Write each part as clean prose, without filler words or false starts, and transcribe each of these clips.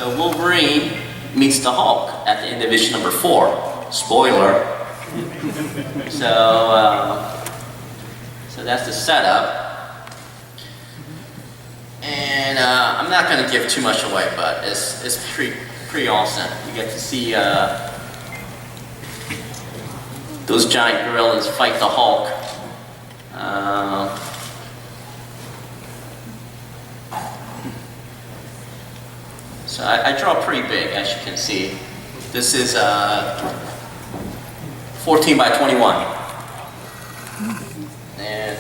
So Wolverine meets the Hulk at the end of issue number 4. Spoiler. So that's the setup. And I'm not going to give too much away, but it's pretty awesome. You get to see those giant gorillas fight the Hulk. So I draw pretty big, as you can see. This is 14 by 21. And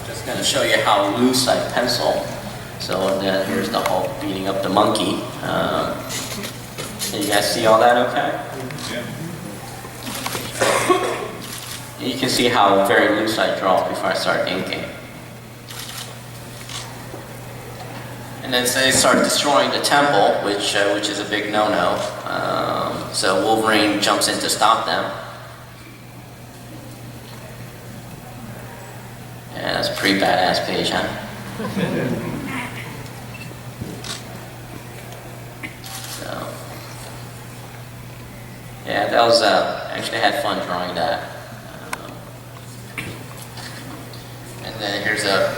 just going to show you how loose I pencil. So then here's the Hulk beating up the monkey. Can you guys see all that okay? And you can see how very loose I draw before I start inking. And then they start destroying the temple, which is a big no-no. So Wolverine jumps in to stop them. Yeah, that's a pretty badass page, huh? So, yeah, that was actually had fun drawing that. And then here's a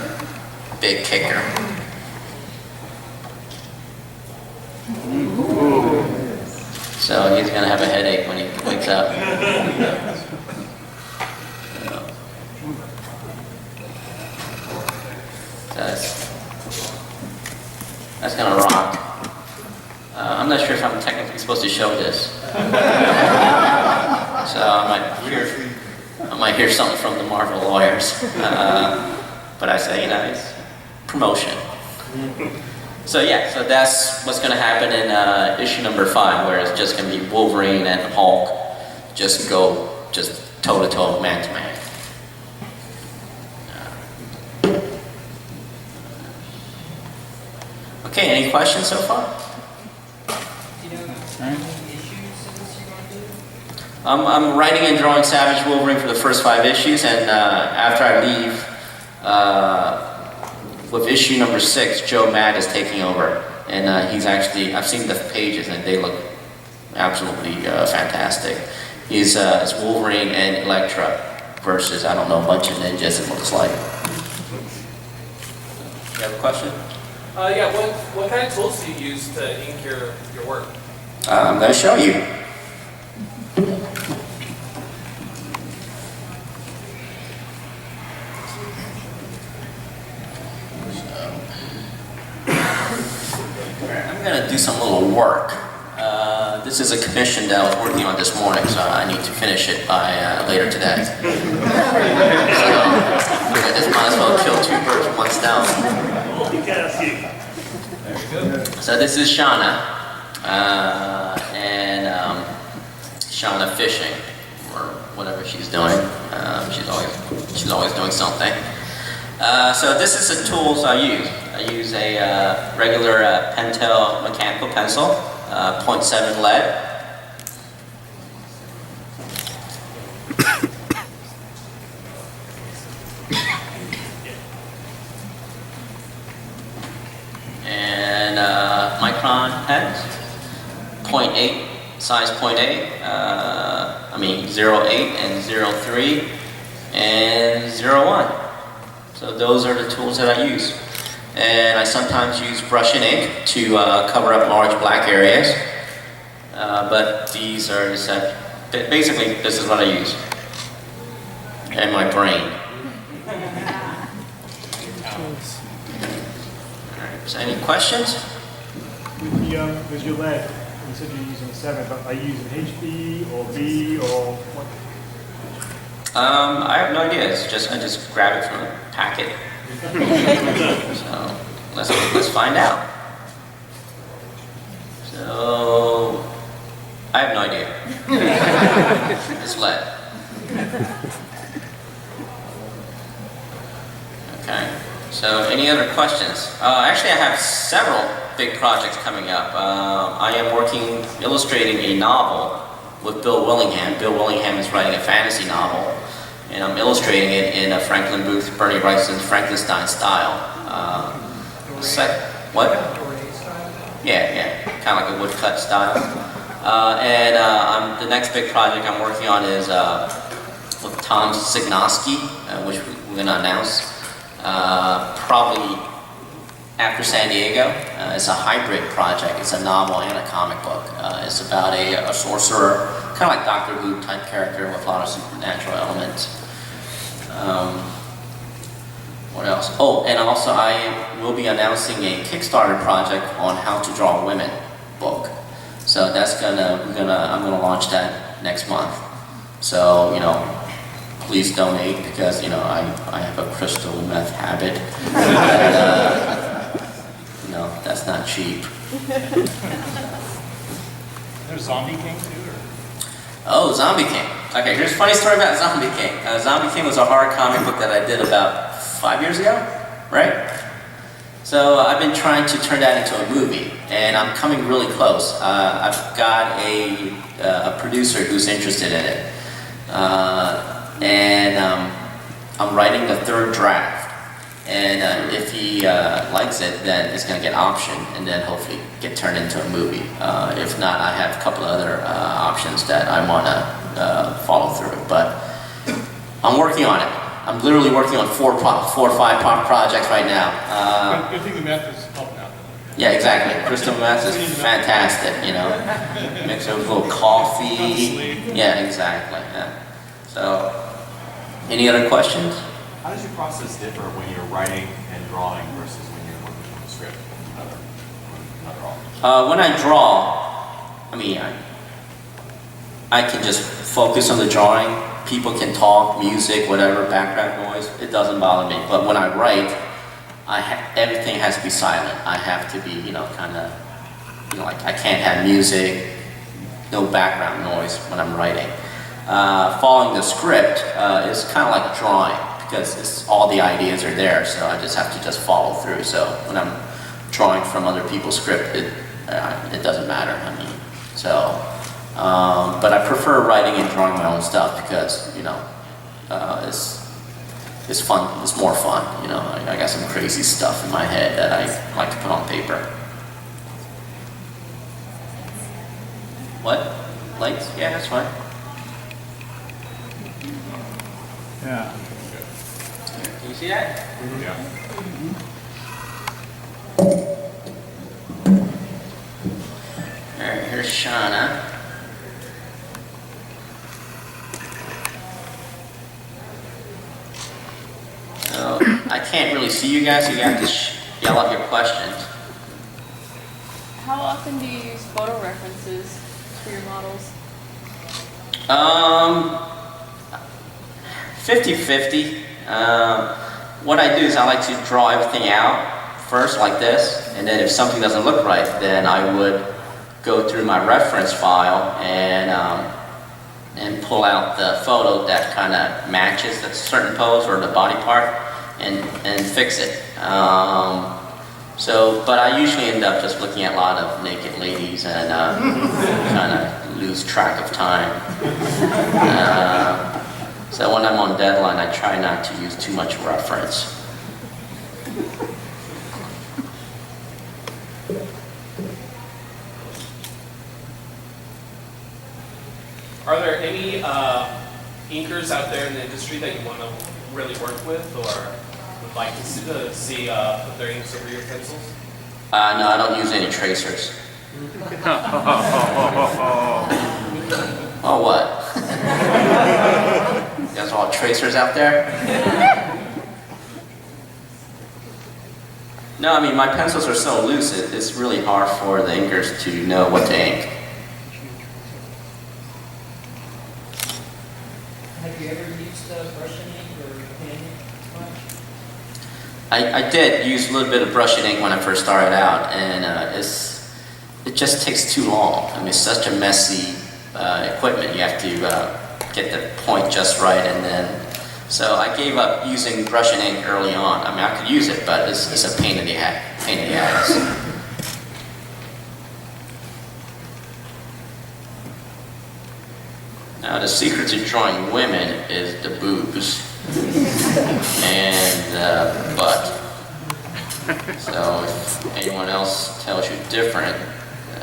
big kicker. So he's going to have a headache when he wakes up. That's going to rock. I'm not sure if I'm technically supposed to show this. So I might hear something from the Marvel lawyers. But I say, it's promotion. So yeah, so that's what's going to happen in issue number 5, where it's just going to be Wolverine and Hulk just go toe-to-toe, man-to-man. Okay, any questions so far? Do you know how many issues you're going to do? I'm writing and drawing Savage Wolverine for the first 5 issues, and after I leave, with issue number 6, Joe Matt is taking over, and he's actually, I've seen the pages and they look absolutely fantastic. It's Wolverine and Elektra versus, I don't know, a bunch of ninjas it looks like. You have a question? Yeah, what kind of tools do you use to ink your work? I'm going to show you. I'm going to do some little work. This is a commission that I was working on this morning, so I need to finish it by later today. So I just might as well kill 2 birds with 1 stone. So this is Shanna, and Shanna fishing, or whatever she's doing. She's always doing something. So this is the tools I use. I use a regular Pentel mechanical pencil, 0.7 lead. And micron pens, 0.8, size 0.8, 0.8 and 0.3 and 0.1. So those are the tools that I use. And I sometimes use brush and ink to cover up large black areas. But these are just, basically this is what I use. And my brain. Alright, so any questions? With your lead, you said you're using a 7, but are you using HB or B or what? I have no idea. It's just I just grab it from a packet. So let's find out. So I have no idea. It's lead. Okay. So any other questions? Actually, I have several big projects coming up. I am illustrating a novel with Bill Willingham. Bill Willingham is writing a fantasy novel, and I'm illustrating it in a Franklin Booth, Bernie Wrightson's Frankenstein style. What? Yeah, kind of like a woodcut style. The next big project I'm working on is with Tom Signosky, which we're going to announce probably after San Diego. It's a hybrid project. It's a novel and a comic book. It's about a sorcerer, kind of like Doctor Who type character with a lot of supernatural elements. What else? Oh, and also I will be announcing a Kickstarter project on how to draw women book. So that's I'm gonna launch that next month. So, you know, please donate because, you know, I have a crystal meth habit. And, you know, that's not cheap. There's Zombie King too, or? Oh, Zombie King. Okay, here's a funny story about Zombie King. Zombie King was a horror comic book that I did about 5 years ago, right? So I've been trying to turn that into a movie, and I'm coming really close. I've got a producer who's interested in it, I'm writing the third draft. And if he likes it, then it's going to get optioned and then hopefully get turned into a movie. If not, I have a couple of other options that I want to follow through. But I'm working on it. I'm literally working on four or five projects right now. Good thing the meth is helping out. Yeah, exactly. Crystal meth is fantastic, you know. Mix it with a little coffee. Yeah, exactly. Yeah. So, any other questions? How does your process differ when you're writing and drawing versus when you're working on the script? Another author? When I draw, I mean, I can just focus on the drawing. People can talk, music, whatever, background noise. It doesn't bother me. But when I write, everything has to be silent. I have to be, you know, kind of, you know, like I can't have music, no background noise when I'm writing. Following the script is kind of like drawing because all the ideas are there, so I just have to just follow through. So when I'm drawing from other people's script, it doesn't matter. I mean, so. But I prefer writing and drawing my own stuff because, you know, it's fun. It's more fun. You know, I got some crazy stuff in my head that I like to put on paper. What? Lights? Yeah, that's fine. Yeah. Can you see that? Yeah. All right, here's Shanna. So I can't really see you guys, so you have to yell out your questions. How often do you use photo references for your models? 50-50. What I do is I like to draw everything out first like this, and then if something doesn't look right, then I would go through my reference file and pull out the photo that kind of matches a certain pose or the body part and fix it. But I usually end up just looking at a lot of naked ladies and kind of lose track of time. So when I'm on deadline, I try not to use too much reference. Are there any inkers out there in the industry that you want to really work with or would like to see put their inks over your pencils? No, I don't use any tracers. Oh, what? You guys are all tracers out there? No, I mean, my pencils are so loose, it's really hard for the inkers to know what to ink. Have you ever used brush and ink or pen much? I did use a little bit of brush and ink when I first started out, and it just takes too long. I mean, it's such a messy equipment. You have to get the point just right, and then so I gave up using brush and ink early on. I mean, I could use it, but it's a pain in the ass. Now, the secret to drawing women is the boobs and the butt. So if anyone else tells you different,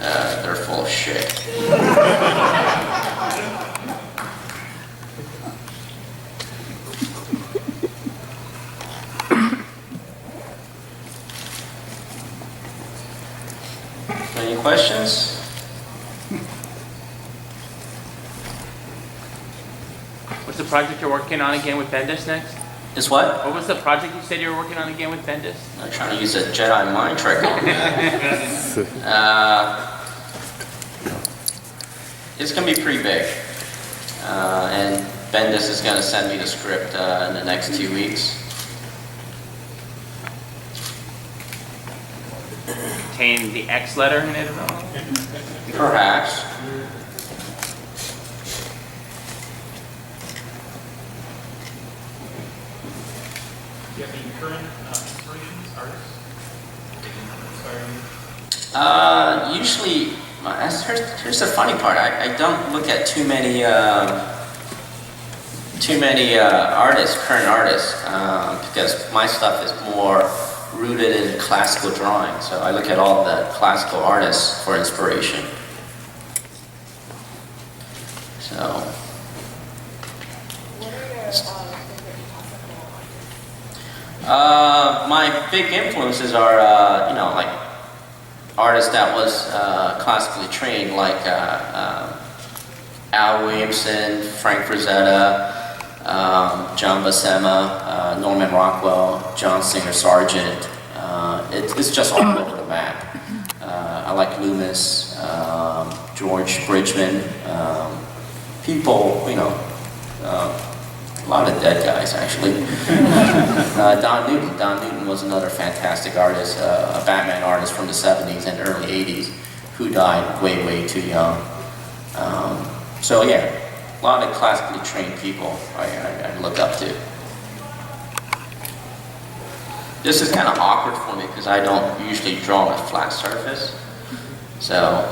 they're full of shit. Any questions? What's the project you're working on again with Bendis next? Is what? What was the project you said you were working on again with Bendis? I'm trying to use a Jedi mind trick on it's going to be pretty big. And Bendis is going to send me the script in the next 2 weeks. Contain the X letter in it at all? Perhaps. Do you have any current inspirations, artists? Usually, here's the funny part. I don't look at too many artists, current artists, because my stuff is more rooted in classical drawing. So I look at all the classical artists for inspiration. So. What are your favorite classical artists? My big influences are, like artists that was classically trained, like Al Williamson, Frank Frazetta, John Buscema, Norman Rockwell, John Singer Sargent. It's just all over the map. I like Loomis, George Bridgman, people, a lot of dead guys, actually. Don Newton was another fantastic artist, a Batman artist from the 70s and early 80s, who died way, way too young. So yeah, a lot of classically trained people I look up to. This is kind of awkward for me because I don't usually draw on a flat surface. So.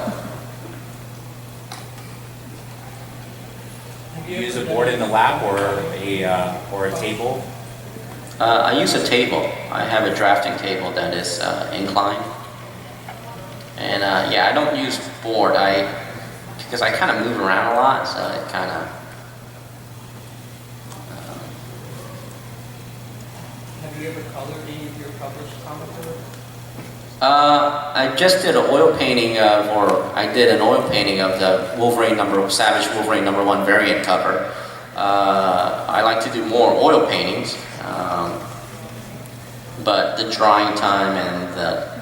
You use a board in the lab or a table? I use a table. I have a drafting table that is inclined. And yeah, I don't use board because I kind of move around a lot, so it kind of. Have you ever colored any of your published comic work? I just did an oil painting of the Savage Wolverine #1 variant cover. I like to do more oil paintings, but the drying time and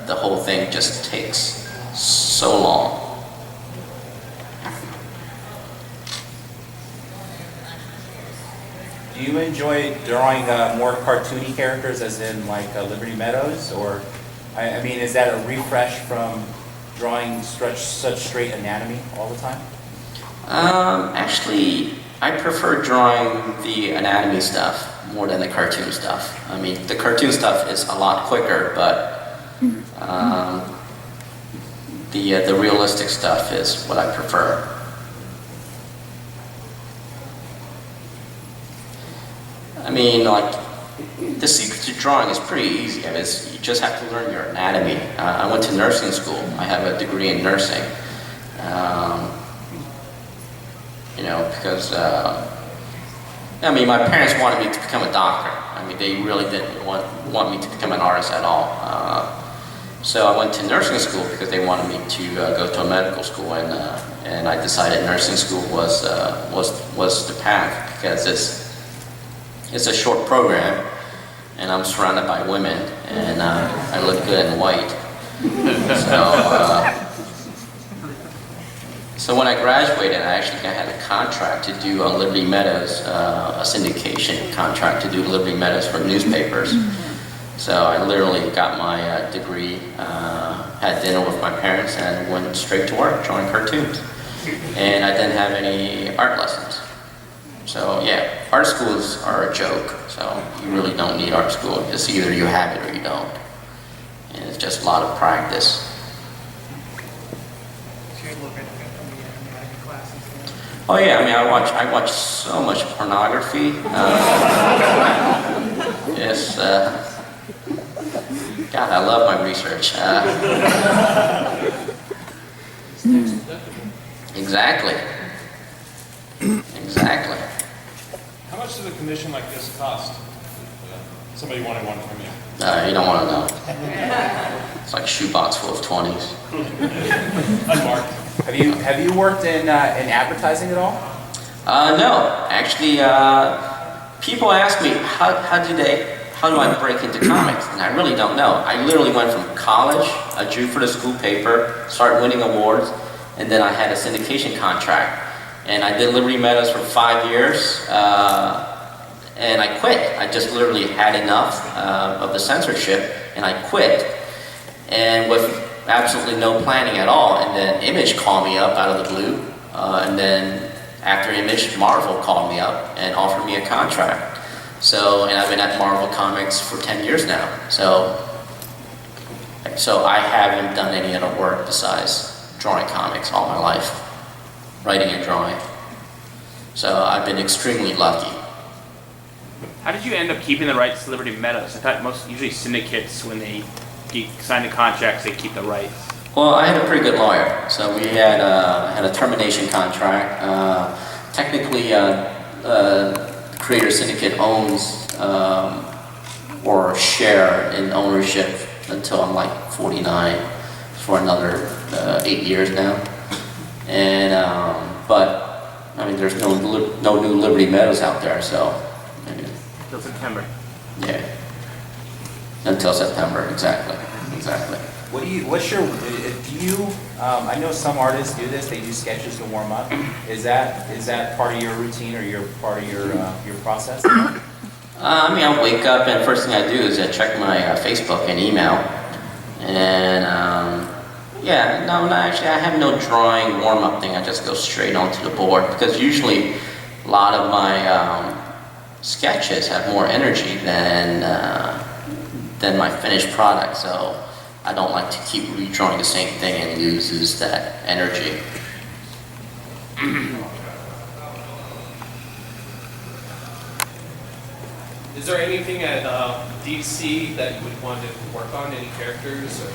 the whole thing just takes so long. Do you enjoy drawing more cartoony characters, as in like Liberty Meadows, or I mean, is that a refresh from drawing such straight anatomy all the time? Actually, I prefer drawing the anatomy stuff more than the cartoon stuff. I mean, the cartoon stuff is a lot quicker, but the realistic stuff is what I prefer. I mean, like, the secret to drawing is pretty easy. I mean, you just have to learn your anatomy. I went to nursing school. I have a degree in nursing. Because I mean, my parents wanted me to become a doctor. I mean, they really didn't want me to become an artist at all. So I went to nursing school because they wanted me to go to a medical school, and I decided nursing school was the path because it's a short program, and I'm surrounded by women, and I look good in white. So when I graduated, I had a contract to do on Liberty Meadows, a syndication contract to do Liberty Meadows for newspapers. So I literally got my degree, had dinner with my parents, and went straight to work drawing cartoons. And I didn't have any art lessons. So yeah, art schools are a joke. So you really don't need art school. It's either you have it or you don't. And it's just a lot of practice. Oh yeah, I mean, I watch so much pornography. Yes, God, I love my research. It's tax deductible. Exactly. Exactly. How much does a commission like this cost? Somebody wanted one from you. You don't want to know. It's like a shoebox full of 20s. Unmarked. Have you worked in advertising at all? No, actually, people ask me how do I break into comics, and I really don't know. I literally went from college, I drew for the school paper, started winning awards, and then I had a syndication contract, and I did Liberty Meadows for 5 years, and I quit. I just literally had enough of the censorship, and I quit, and with absolutely no planning at all. And then Image called me up out of the blue, and then after Image, Marvel called me up and offered me a contract. So, and I've been at Marvel Comics for 10 years now. So I haven't done any other work besides drawing comics all my life, writing and drawing. So I've been extremely lucky. How did you end up keeping the rights to Liberty Meadows? I thought usually syndicates, when they sign the contracts, they keep the rights. Well, I had a pretty good lawyer, so we had a termination contract. Technically, Creator Syndicate owns or share in ownership until I'm like 49 for another 8 years now. And but I mean, there's no new Liberty Meadows out there, so I mean, Until September. yeah, until September, exactly. What's your, I know some artists do this, they do sketches to warm up. Is that part of your routine or part of your process? I mean, I wake up and first thing I do is I check my Facebook and email. And yeah, no, actually I have no drawing warm-up thing. I just go straight onto the board because usually a lot of my sketches have more energy than my finished product. So I don't like to keep redrawing the same thing and loses that energy. Is there anything at DC that you would want to work on? Any characters? Or?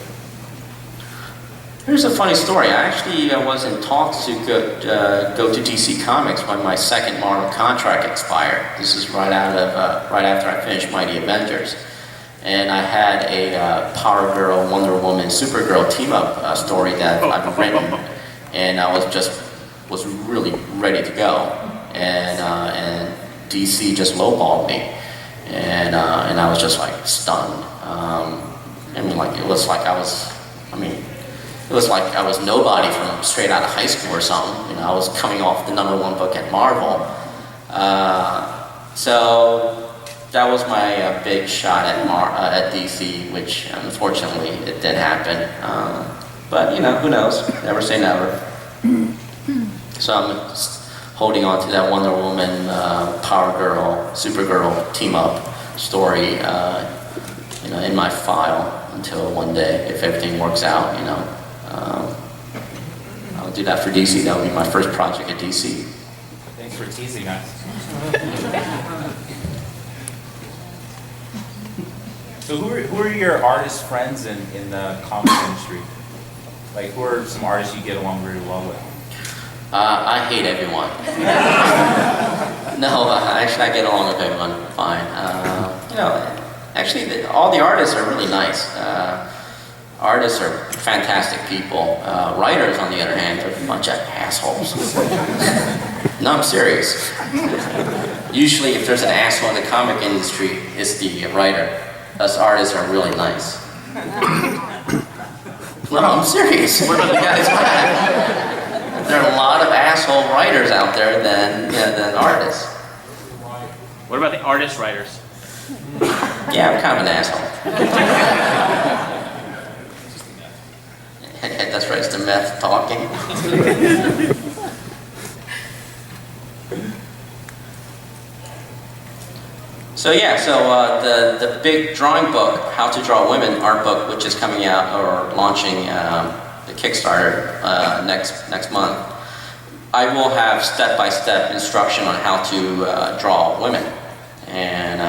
Here's a funny story. I actually was in talks to go to DC Comics when my second Marvel contract expired. This is right after I finished Mighty Avengers. And I had a Power Girl, Wonder Woman, Supergirl team-up story that I've written, and I was really ready to go, and DC just lowballed me, and I was just like stunned. I mean, like it was like I was nobody from straight out of high school or something. You know, I was coming off the #1 book at Marvel, so. That was my big shot at DC, which unfortunately it did happen. But you know, who knows? Never say never. So I'm just holding on to that Wonder Woman, Power Girl, Supergirl team up story, you know, in my file until one day, if everything works out, you know, I'll do that for DC. That will be my first project at DC. Thanks for teasing us. So who are your artist friends in the comic industry? Like, who are some artists you get along really well with? I hate everyone. No, actually I get along with everyone fine. You know, actually all the artists are really nice. Artists are fantastic people. Writers, on the other hand, are a bunch of assholes. No, I'm serious. Usually if there's an asshole in the comic industry, it's the writer. Us artists are really nice. No, I'm serious. What about the guys mad? There are a lot of asshole writers out there than artists. What about the artist writers? Yeah, I'm kind of an asshole. That's right, it's the meth talking. So yeah, the big drawing book, How to Draw Women art book, which is coming out or launching the Kickstarter next month, I will have step-by-step instruction on how to draw women, and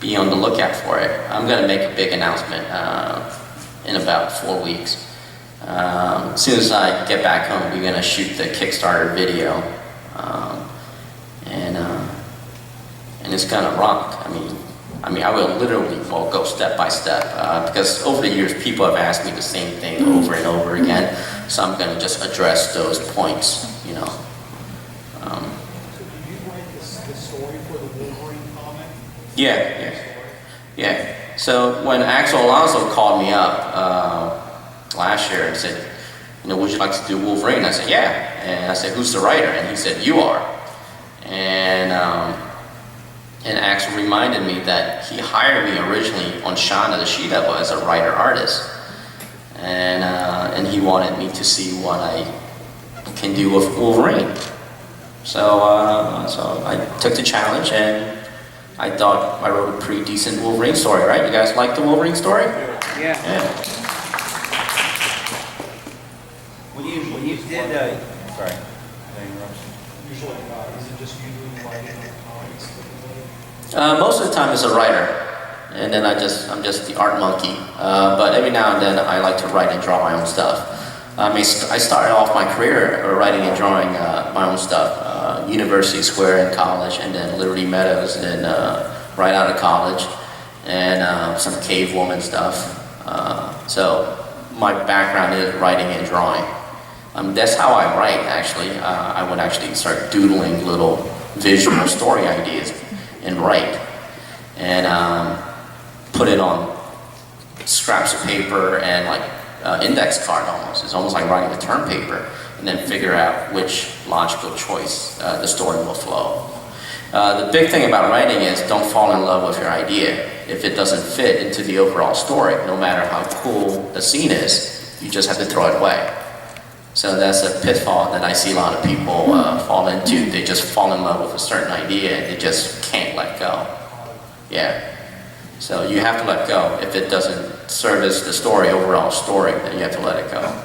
be on the lookout for it. I'm going to make a big announcement in about 4 weeks. As soon as I get back home, we're going to shoot the Kickstarter video, and it's going to rock. I mean, I will literally go step by step because over the years, people have asked me the same thing over and over again. So I'm going to just address those points, you know. So did you write the story for the Wolverine comic? Yeah. So when Axel Alonso called me up last year and said, you know, would you like to do Wolverine? I said, yeah. And I said, who's the writer? And he said, you are. And Axel reminded me that he hired me originally on Shanna the She-Devil as a writer-artist. And he wanted me to see what I can do with Wolverine. So I took the challenge, and I thought I wrote a pretty decent Wolverine story, right? You guys like the Wolverine story? Yeah. When you did, sorry, interruption. Usually, is it just you doing writing on comics? Most of the time, it's a writer, and then I'm just the art monkey. But every now and then, I like to write and draw my own stuff. I started off my career writing and drawing my own stuff. University Square in college, and then Liberty Meadows, and then right out of college, and some cave woman stuff. So my background is writing and drawing. That's how I write, actually. I would actually start doodling little visual story ideas and write, and put it on scraps of paper and like index card almost. It's almost like writing a term paper, and then figure out which logical choice the story will flow. The big thing about writing is don't fall in love with your idea. If it doesn't fit into the overall story, no matter how cool the scene is, you just have to throw it away. So that's a pitfall that I see a lot of people fall into. They just fall in love with a certain idea and they just can't let go. Yeah. So you have to let go. If it doesn't service the story, overall story, then you have to let it go.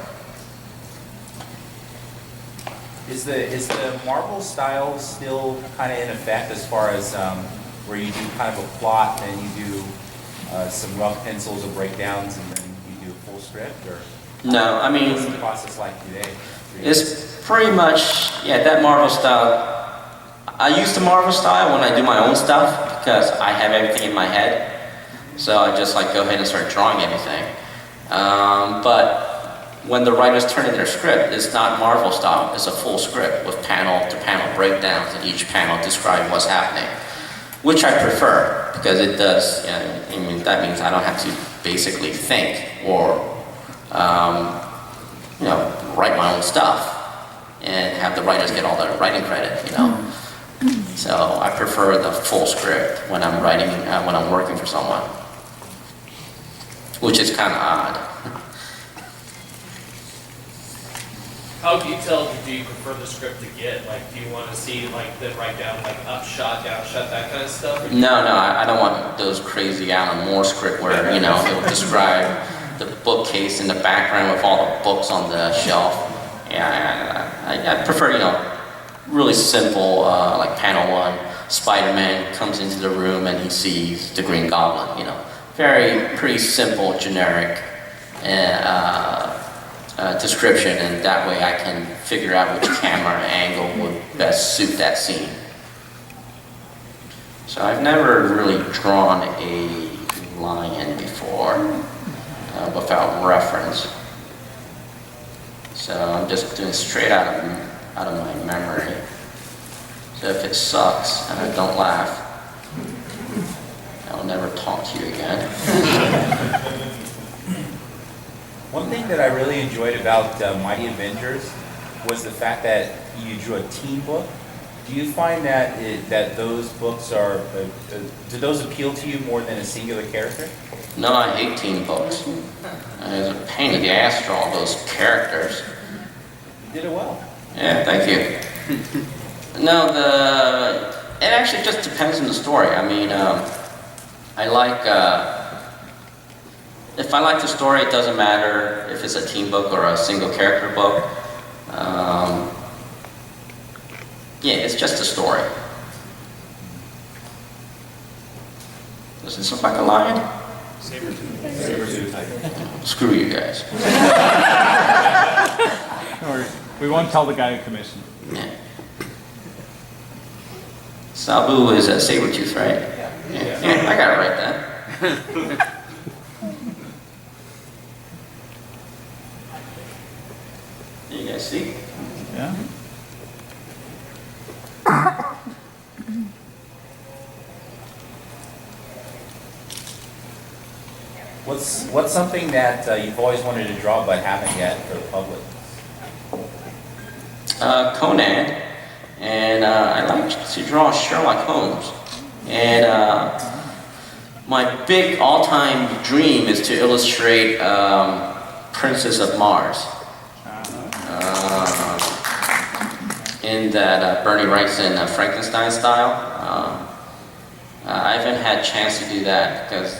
Is the Marvel style still kind of in effect as far as where you do kind of a plot and you do some rough pencils or breakdowns and then you do a full script, or No, I mean, what's the process like today? it's pretty much, yeah, that Marvel style. I use the Marvel style when I do my own stuff because I have everything in my head. So I just like go ahead and start drawing everything. But when the writers turn in their script, it's not Marvel style, it's a full script with panel-to-panel breakdowns, and each panel describes what's happening, which I prefer because it does, you know, I mean, that means I don't have to basically think or, you know, write my own stuff and have the writers get all the writing credit, you know. So I prefer the full script when I'm writing, when I'm working for someone, which is kind of odd. How detailed do you prefer the script to get? Like, do you want to see like them write down like up shot, down shot, that kind of stuff? No, I don't want those crazy Alan Moore script where, you know, it will describe the bookcase in the background with all the books on the shelf. Yeah, I prefer, you know, really simple, like panel 1, Spider-Man comes into the room and he sees the Green Goblin, you know. Pretty simple, generic description, and that way I can figure out which camera angle would best suit that scene. So I've never really drawn a lion before without reference. So I'm just doing straight out of my memory. So if it sucks and I don't laugh, I'll never talk to you again. One thing that I really enjoyed about Mighty Avengers was the fact that you drew a team book. Do you find that that those books are, do those appeal to you more than a singular character? No, I hate team books. It's a pain in the ass to draw those characters. You did it well. Yeah, thank you. No, it actually just depends on the story. I mean, I like, if I like the story, it doesn't matter if it's a team book or a single character book. Yeah, it's just a story. Does this look like a lion? Screw you guys. We won't tell the guy who commissioned. Yeah. Sabu is a saber tooth, right? Yeah, I got it right then. You guys see? Yeah. What's something that you've always wanted to draw but haven't yet for the public? Conan, and I like to draw Sherlock Holmes. And my big all-time dream is to illustrate Princess of Mars. In that Bernie Wrightson Frankenstein style. I haven't had a chance to do that because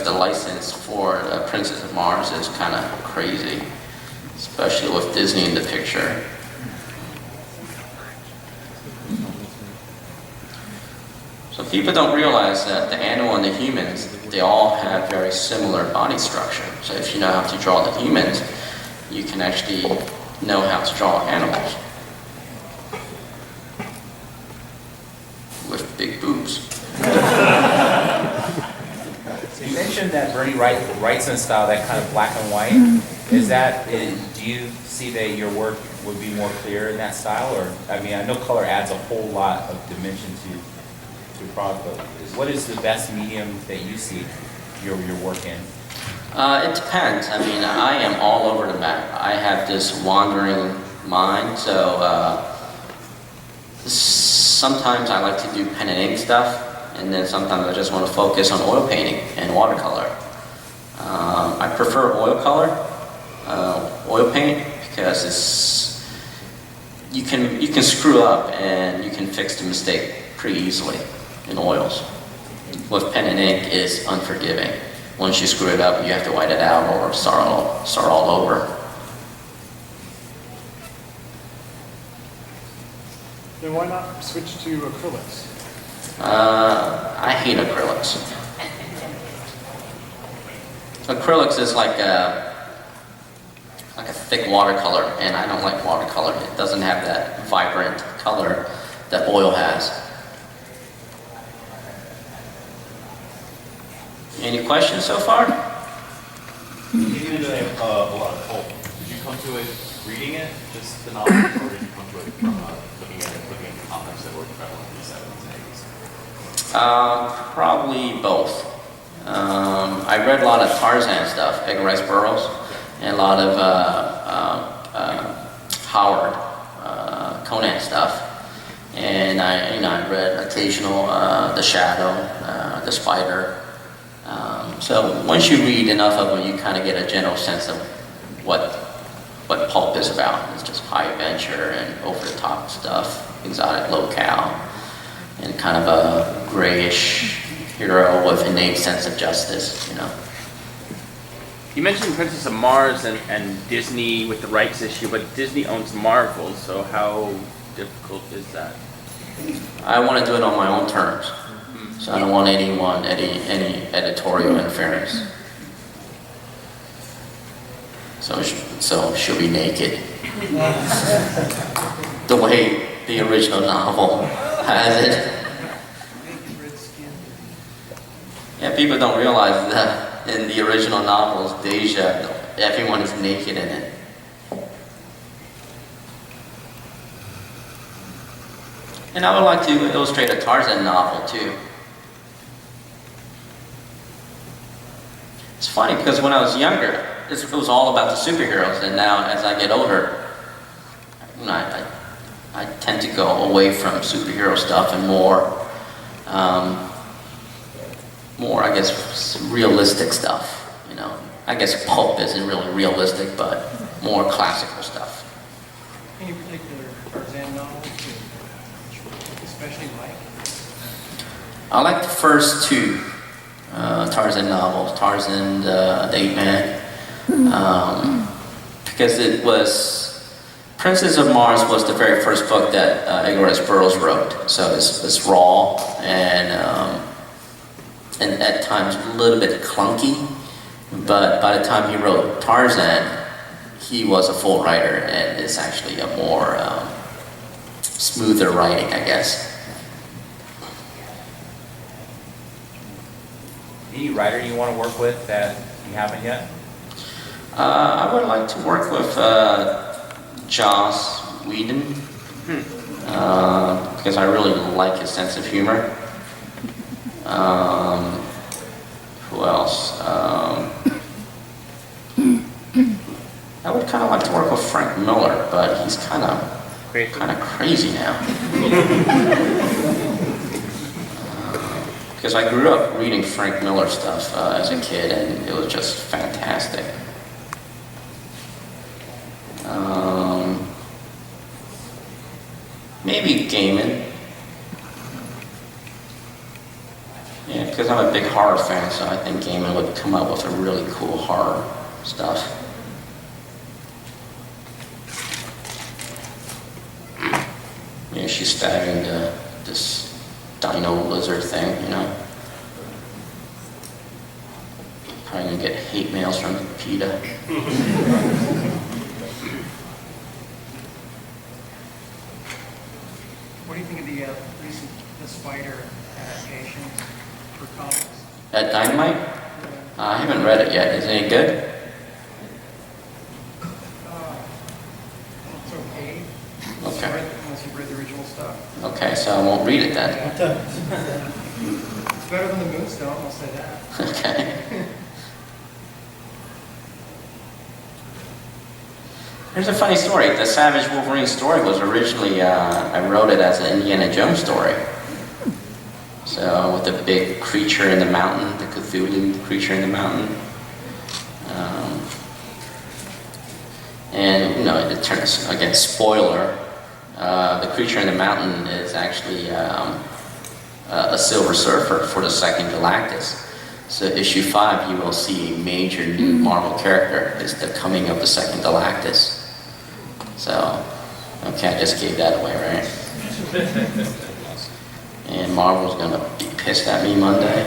the license for Princess of Mars is kind of crazy, especially with Disney in the picture. So people don't realize that the animal and the humans, they all have very similar body structure. So if you know how to draw the humans, you can actually know how to draw animals with big boobs. You mentioned that Bernie Wrightson style, that kind of black and white. Is that, do you see that your work would be more clear in that style? Or, I mean, I know color adds a whole lot of dimension to your product, but what is the best medium that you see your work in? It depends. I mean, I am all over the map. I have this wandering mind, so sometimes I like to do pen and ink stuff, and then sometimes I just want to focus on oil painting and watercolor. I prefer oil paint, because you can screw up and you can fix the mistake pretty easily in oils. With pen and ink, is unforgiving. Once you screw it up, you have to white it out or start all over. Then why not switch to acrylics? I hate acrylics. Acrylics is like a thick watercolor, and I don't like watercolor. It doesn't have that vibrant color that oil has. Any questions so far? You did a lot of Pulp. Did you come to it reading it, just the novel, or did you come to it from looking at the comics that were prevalent in the 70s and 80s? Probably both. I read a lot of Tarzan stuff, Edgar Rice Burroughs, and a lot of Howard, Conan stuff. And I read occasional The Shadow, The Spider. So once you read enough of them, you kind of get a general sense of what Pulp is about. It's just high adventure and over-the-top stuff, exotic locale, and kind of a grayish hero with innate sense of justice, you know. You mentioned Princess of Mars and Disney with the rights issue, but Disney owns Marvel, so how difficult is that? I want to do it on my own terms. So I don't want any editorial interference. So she'll be naked. The way the original novel has it. Yeah, people don't realize that in the original novels, Deja, everyone is naked in it. And I would like to illustrate a Tarzan novel too. It's funny because when I was younger, it was all about the superheroes, and now as I get older, I tend to go away from superhero stuff and more, I guess, realistic stuff. You know, I guess Pulp isn't really realistic, but more classical stuff. Any particular Tarzan novels you especially like? I like the first two Tarzan novels, Tarzan, the Ape Man, because it was, Princess of Mars was the very first book that Edgar Rice Burroughs wrote, so it's raw, and and at times a little bit clunky, but by the time he wrote Tarzan, he was a full writer, and it's actually a more smoother writing, I guess. Any writer you want to work with that you haven't yet? I would like to work with Joss Whedon, because I really like his sense of humor. Who else? I would kind of like to work with Frank Miller, but he's kind of crazy now. Because I grew up reading Frank Miller stuff as a kid, and it was just fantastic. Maybe Gaiman. Yeah, because I'm a big horror fan, so I think Gaiman would come up with a really cool horror stuff. Yeah, she's stabbing this dino lizard thing, you know. Probably gonna get hate mails from PETA. What do you think of the recent The Spider adaptation for comics? At Dynamite? I haven't read it yet. Is it any good? It's okay. Okay. Unless you've read the original stuff. Okay, so I won't read it then. It's better than the Moonstone, I'll say that. Okay. Here's a funny story. The Savage Wolverine story was originally, I wrote it as an Indiana Jones story. So, with the big creature in the mountain, the Cthulhu creature in the mountain. And, you know, it turns, again, spoiler, the creature in the mountain is actually a Silver Surfer for the second Galactus. So issue 5, you will see a major new Marvel character. It's the coming of the second Galactus. So, okay, I just gave that away, right? And Marvel's gonna be pissed at me Monday.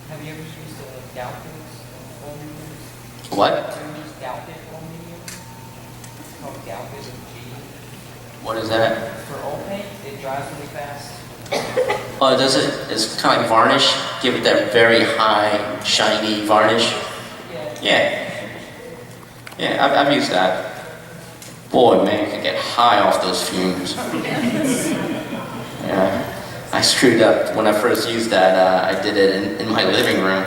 Have you ever used Galpin's full medium? What? Have you ever used Galpin full medium? It's called Galpin with G. What is that? For oil paint, it dries really fast. Oh, does it? It's kind of like varnish. Give it that very high, shiny varnish. Yeah. Yeah, I've used that. Boy, man, you can get high off those fumes. Yeah. I screwed up when I first used that. I did it in my living room.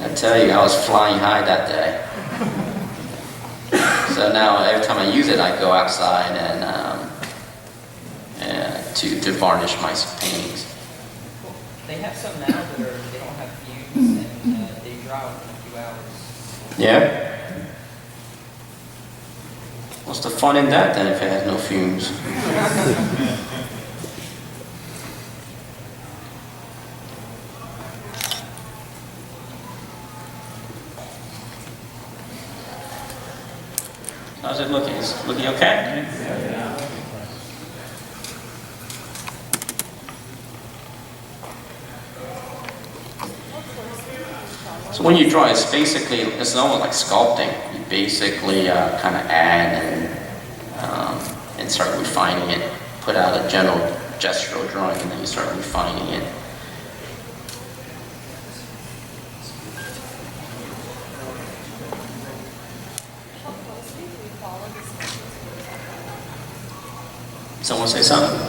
I tell you, I was flying high that day. So now every time I use it, I go outside and to varnish my paintings. They have some now that they don't have fumes and they dry within a few hours. Yeah? What's the fun in that then if it has no fumes? How's it looking? Is it looking okay? So when you draw, it's basically, it's almost like sculpting. You basically kind of add and start refining it. Put out a general gestural drawing and then you start refining it. Someone say something?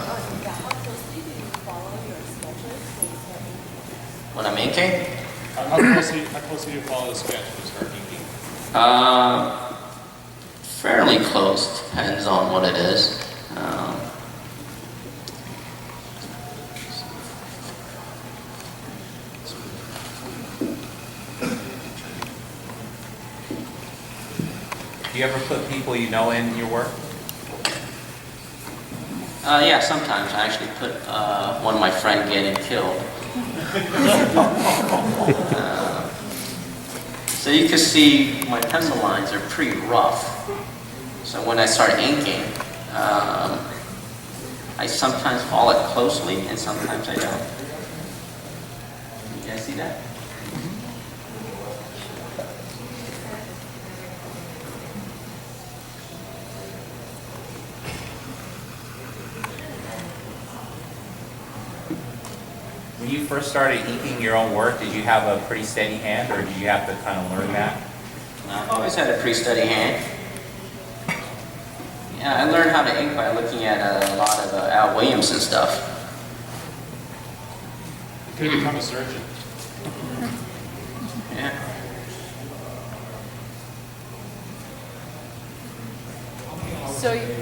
When I'm inking? How closely do you follow the sketch to start inking? Fairly close, depends on what it is. Do you ever put people you know in your work? Yeah, sometimes I actually put one of my friends getting killed. So you can see my pencil lines are pretty rough. So when I start inking, I sometimes follow it closely and sometimes I don't. You guys see that? When you first started inking your own work, did you have a pretty steady hand, or did you have to kind of learn that? I've always had a pretty steady hand. Yeah, I learned how to ink by looking at a lot of Al Williamson stuff. You could have become a surgeon. Yeah. So you,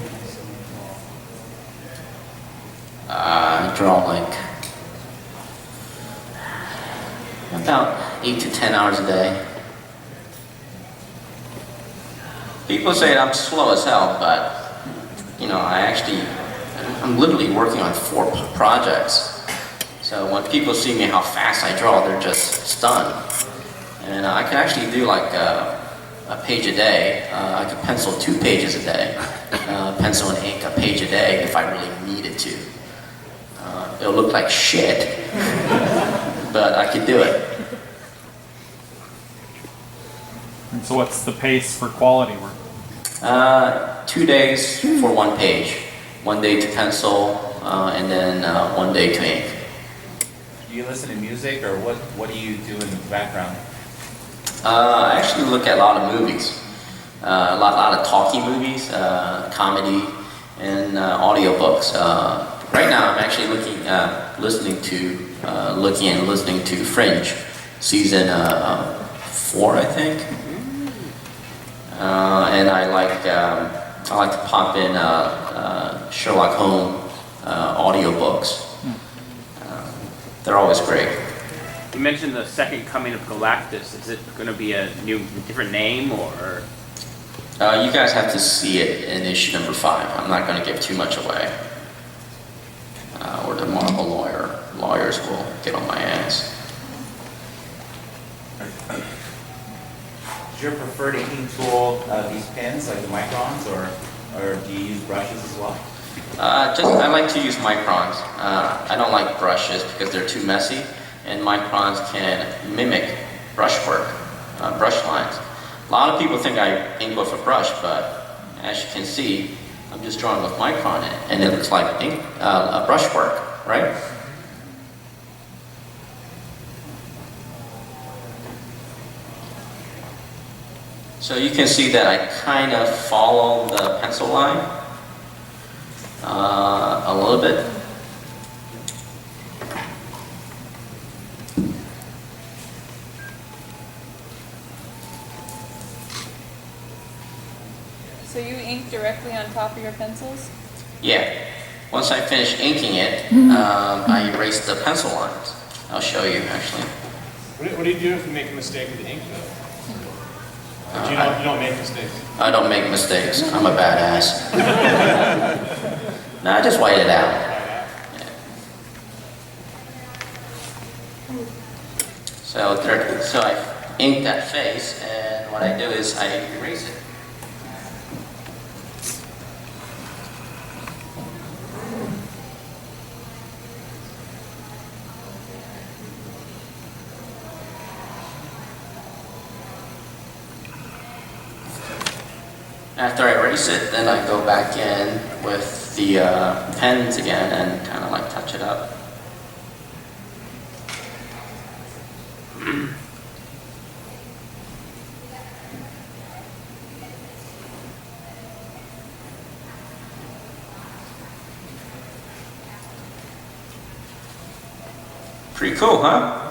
I draw like about 8 to 10 hours a day. People say I'm slow as hell, but you know, I'm literally working on 4 projects. So when people see me how fast I draw, they're just stunned. And I can actually do like a page a day. I could pencil 2 pages a day. Pencil and ink a page a day if I really needed to. It'll look like shit, but I could do it. And so what's the pace for quality work? 2 days for 1 page. 1 day to pencil, and then 1 day to ink. Do you listen to music, or what do you do in the background? I actually look at a lot of movies. A lot of talking movies, comedy, and audiobooks. Right now I'm actually listening to Fringe, season 4, I think. And I like to pop in Sherlock Holmes audiobooks. They're always great. You mentioned the second coming of Galactus. Is it going to be a different name, or? You guys have to see it in issue number 5. I'm not going to give too much away. Or the Marvel lawyers will get on my ass. Is your preferred inking tool these pens, like the microns, or do you use brushes as well? I like to use microns. I don't like brushes because they're too messy, and microns can mimic brushwork, brush lines. A lot of people think I ink with a brush, but as you can see, I'm just drawing with micron in it, and it looks like ink, a brushwork, right? So you can see that I kind of follow the pencil line a little bit. so you ink directly on top of your pencils? Yeah. Once I finish inking it, I erase the pencil lines. I'll show you actually. What do you do if you make a mistake with the ink, though? You don't make mistakes. I don't make mistakes. I'm a badass. No, I just white it out. Yeah. So I ink that face, and what I do is I erase it. After I erase it, then I go back in with the pens again and kind of like touch it up. Pretty cool, huh?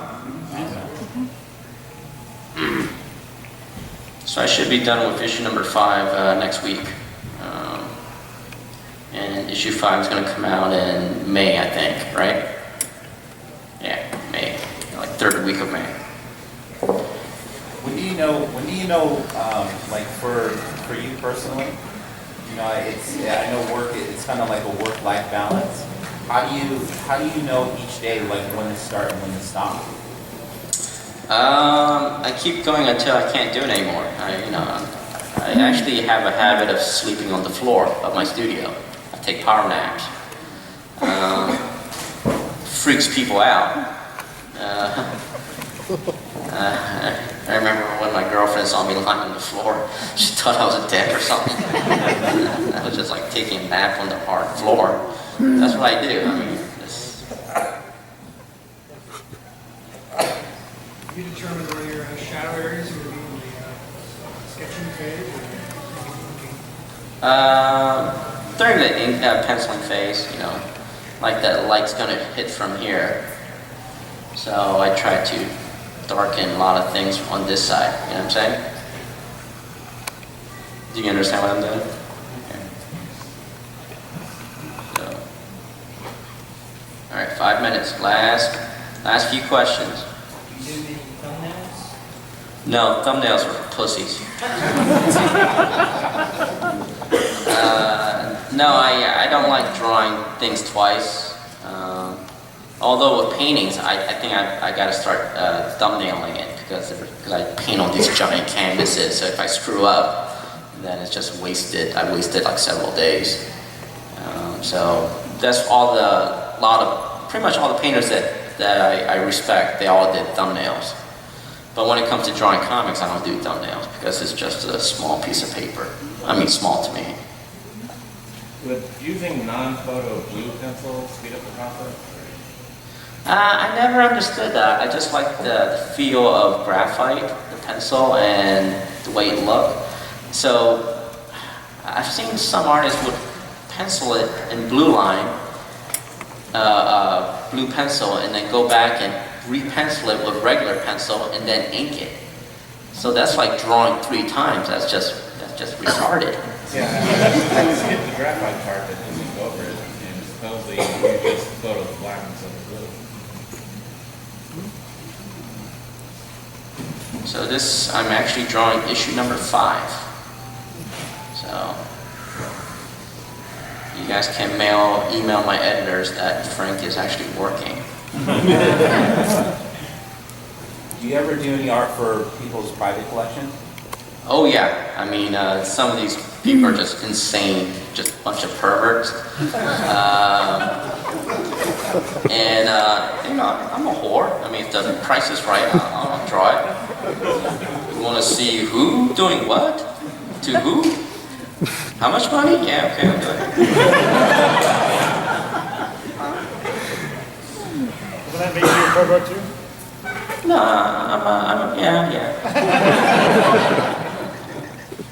So I should be done with issue number 5 next week. And issue 5 is going to come out in May, I think, right? Yeah, May, like 3rd week of May. When do you know, like for you personally, you know, I know work, it's kind of like a work-life balance. How do you know each day, like when to start and when to stop? I keep going until I can't do it anymore. I actually have a habit of sleeping on the floor of my studio. I take power naps. Freaks people out. I remember when my girlfriend saw me lying on the floor, she thought I was dead or something. I was just like taking a nap on the hard floor. That's what I do. I mean, You determine where your shadow areas are going to be in the sketching phase? during the ink penciling phase, like the light's gonna hit from here. So I try to darken a lot of things on this side, you know what I'm saying? Do you understand what I'm doing? Okay. So, all right, 5 minutes. Last few questions. Do you do any thumbnails? No, thumbnails are pussies. No, I don't like drawing things twice. Although with paintings, I think I got to start thumbnailing it because I paint on these giant canvases. So if I screw up, then it's just wasted. I wasted like several days. So that's pretty much all the painters that I respect. They all did thumbnails. But when it comes to drawing comics, I don't do thumbnails because it's just a small piece of paper. I mean, small to me. Would using non-photo blue pencil speed up the process? I never understood that. I just like the feel of graphite, the pencil, and the way it looked. So I've seen some artists would pencil it in blue line, blue pencil, and then go back and re-pencil it with regular pencil and then ink it. So that's like drawing 3 times. That's just retarded. Yeah, I skip the graphite part that doesn't go over it, and supposedly you just photo the blackness of the blue. So this, I'm actually drawing issue number 5. So you guys can email my editors that Frank is actually working. Do you ever do any art for people's private collections? Oh yeah, I mean some of these people are just insane, just a bunch of perverts. And I'm a whore. I mean, if the price is right, I'll draw it. You want to see who doing what? To who? How much money? Yeah, okay, I'll do it. Doesn't that make you a pervert too? No, yeah.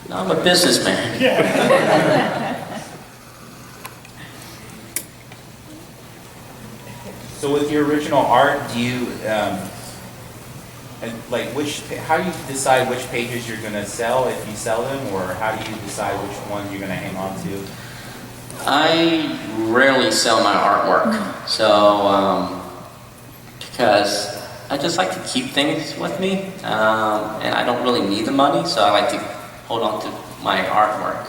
No, I'm a businessman. So with your original art, do you, how do you decide which pages you're going to sell if you sell them, or how do you decide which one you're going to hang on to? I rarely sell my artwork, so because I just like to keep things with me, and I don't really need the money, so I like to hold on to my artwork.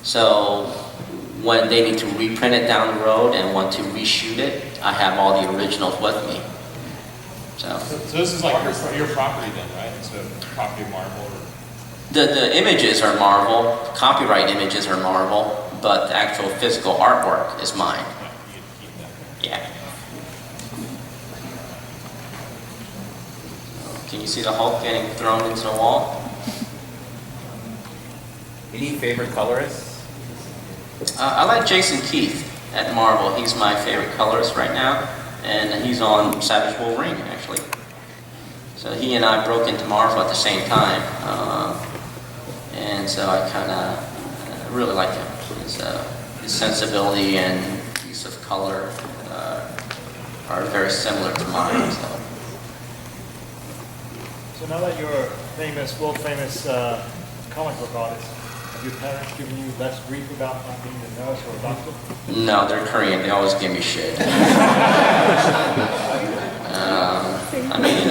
So when they need to reprint it down the road and want to reshoot it, I have all the originals with me. So this is like your property then, right? It's a property of Marvel? The images are Marvel, copyright images are Marvel, but the actual physical artwork is mine. Yeah. Can you see the Hulk getting thrown into the wall? Any favorite colorists? I like Jason Keith at Marvel. He's my favorite colorist right now, and he's on Savage Wolverine actually. So he and I broke into Marvel at the same time, and so I kind of really like him. His sensibility and use of color are very similar to mine. So now that you're world famous comic book artist, have your parents given you less grief about not being a nurse or a doctor? No, they're Korean. They always give me shit. I mean,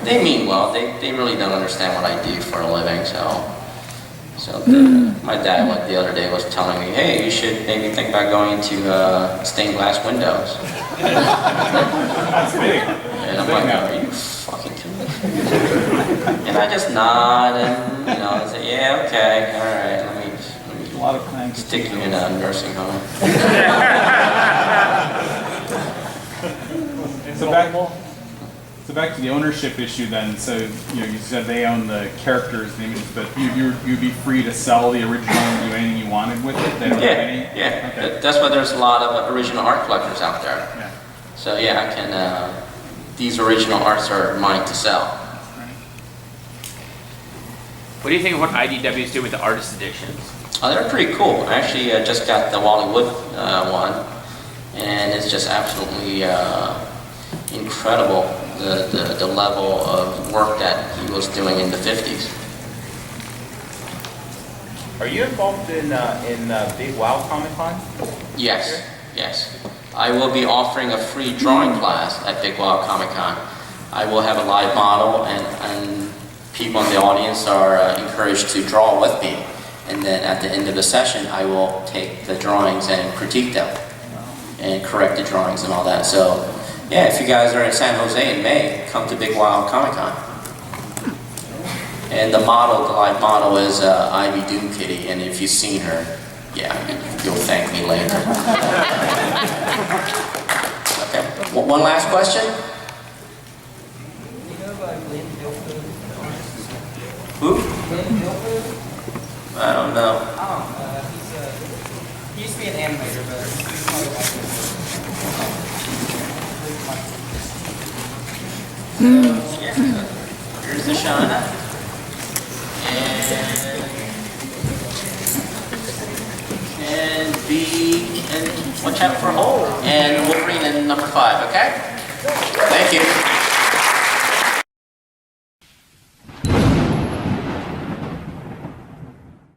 they mean well. They really don't understand what I do for a living. My dad the other day was telling me, hey, you should maybe think about going into stained glass windows. That's big. And I'm like, are you fucking kidding me? And I just nod and, I say, yeah, okay, all right, let me A lot of planks. stick you in a nursing home. So back to the ownership issue then. So you said they own the characters, the images, but you'd be free to sell the original and do anything you wanted with it. They don't have any. Yeah. Okay. That's why there's a lot of original art collectors out there. Yeah. So yeah, I can. These original arts are mine to sell. What do you think of what IDW's doing with the artist editions? Oh, they're pretty cool. I actually just got the Wally Wood one, and it's just absolutely incredible the level of work that he was doing in the 50s. Are you involved in Big Wow Comic Con? Yes, yes. I will be offering a free drawing class at Big Wild Comic Con. I will have a live model, and people in the audience are encouraged to draw with me. And then at the end of the session, I will take the drawings and critique them and correct the drawings and all that. So, yeah, if you guys are in San Jose in May, come to Big Wild Comic Con. And the live model is Ivy Doom Kitty, and if you've seen her, yeah, you'll thank me later. Okay, one last question? You know Glenn Dilford? Who? Glenn Dilford? I don't know. He used to be an animator, but he's probably like Yeah. Here's the Shanna. And watch out for Hulk and Wolverine in number 5, okay? Thank you.